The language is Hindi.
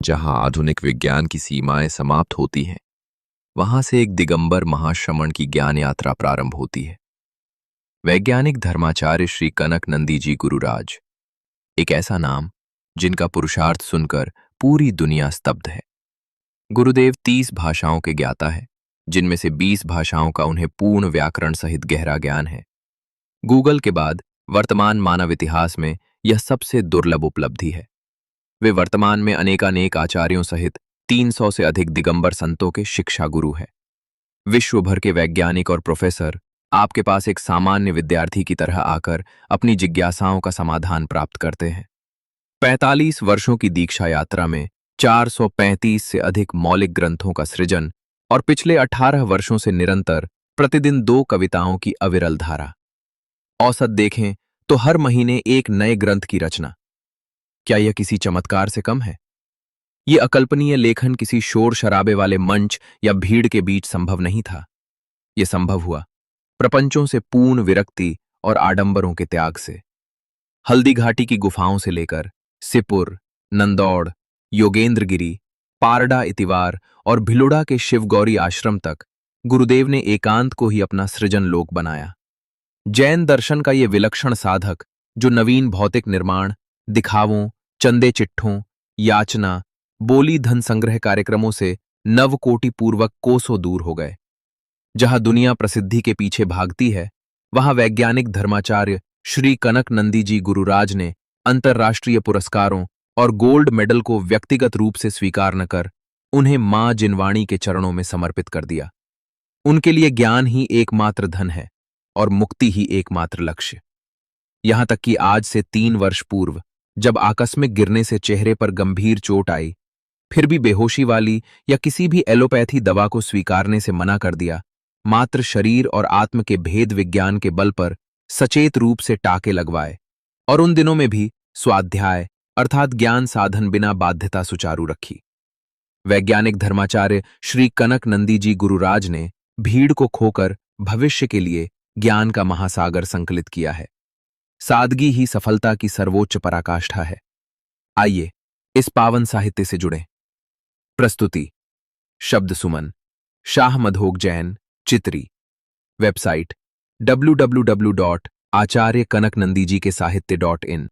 जहां आधुनिक विज्ञान की सीमाएं समाप्त होती हैं, वहां से एक दिगंबर महाश्रमण की ज्ञान यात्रा प्रारंभ होती है। वैज्ञानिक धर्माचार्य श्री कनक नंदी जी गुरुराज, एक ऐसा नाम जिनका पुरुषार्थ सुनकर पूरी दुनिया स्तब्ध है। गुरुदेव 30 भाषाओं के ज्ञाता है, जिनमें से 20 भाषाओं का उन्हें पूर्ण व्याकरण सहित गहरा ज्ञान है। गूगल के बाद वर्तमान मानव इतिहास में यह सबसे दुर्लभ उपलब्धि है। वे वर्तमान में अनेकानेक आचार्यों सहित 300 से अधिक दिगंबर संतों के शिक्षा गुरु हैं। विश्व भर के वैज्ञानिक और प्रोफेसर आपके पास एक सामान्य विद्यार्थी की तरह आकर अपनी जिज्ञासाओं का समाधान प्राप्त करते हैं। 45 वर्षों की दीक्षा यात्रा में 435 से अधिक मौलिक ग्रंथों का सृजन और पिछले 18 वर्षों से निरंतर प्रतिदिन 2 कविताओं की अविरल धारा। औसत देखें तो हर महीने एक नए ग्रंथ की रचना। क्या यह किसी चमत्कार से कम है? ये अकल्पनीय लेखन किसी शोर शराबे वाले मंच या भीड़ के बीच संभव नहीं था। यह संभव हुआ प्रपंचों से पूर्ण विरक्ति और आडंबरों के त्याग से। हल्दी घाटी की गुफाओं से लेकर सिपुर, नंदौड़, योगेंद्रगिरी, पारडा इतिवार और भिलुड़ा के शिवगौरी आश्रम तक गुरुदेव ने एकांत को ही अपना सृजन लोक बनाया। जैन दर्शन का ये विलक्षण साधक, जो नवीन भौतिक निर्माण, दिखावों, चंदे चिट्ठों, याचना, बोली धन संग्रह कार्यक्रमों से नवकोटि पूर्वक कोसों दूर हो गए। जहां दुनिया प्रसिद्धि के पीछे भागती है, वहां वैज्ञानिक धर्माचार्य श्री कनक नंदी जी गुरुराज ने अंतर्राष्ट्रीय पुरस्कारों और गोल्ड मेडल को व्यक्तिगत रूप से स्वीकार न कर उन्हें मां जिनवाणी के चरणों में समर्पित कर दिया। उनके लिए ज्ञान ही एकमात्र धन है और मुक्ति ही एकमात्र लक्ष्य। यहां तक कि आज से 3 वर्ष पूर्व जब आकस्मिक गिरने से चेहरे पर गंभीर चोट आई, फिर भी बेहोशी वाली या किसी भी एलोपैथी दवा को स्वीकारने से मना कर दिया। मात्र शरीर और आत्म के भेद विज्ञान के बल पर सचेत रूप से टाके लगवाए और उन दिनों में भी स्वाध्याय अर्थात ज्ञान साधन बिना बाध्यता सुचारू रखी। वैज्ञानिक धर्माचार्य श्री कनक नंदी जी गुरुराज ने भीड़ को खोकर भविष्य के लिए ज्ञान का महासागर संकलित किया है। सादगी ही सफलता की सर्वोच्च पराकाष्ठा है। आइए इस पावन साहित्य से जुड़ें। प्रस्तुति शब्द सुमन, शाह मधोक जैन, चित्री। वेबसाइट www.आचार्यकनकनंदीजी के साहित्य.in।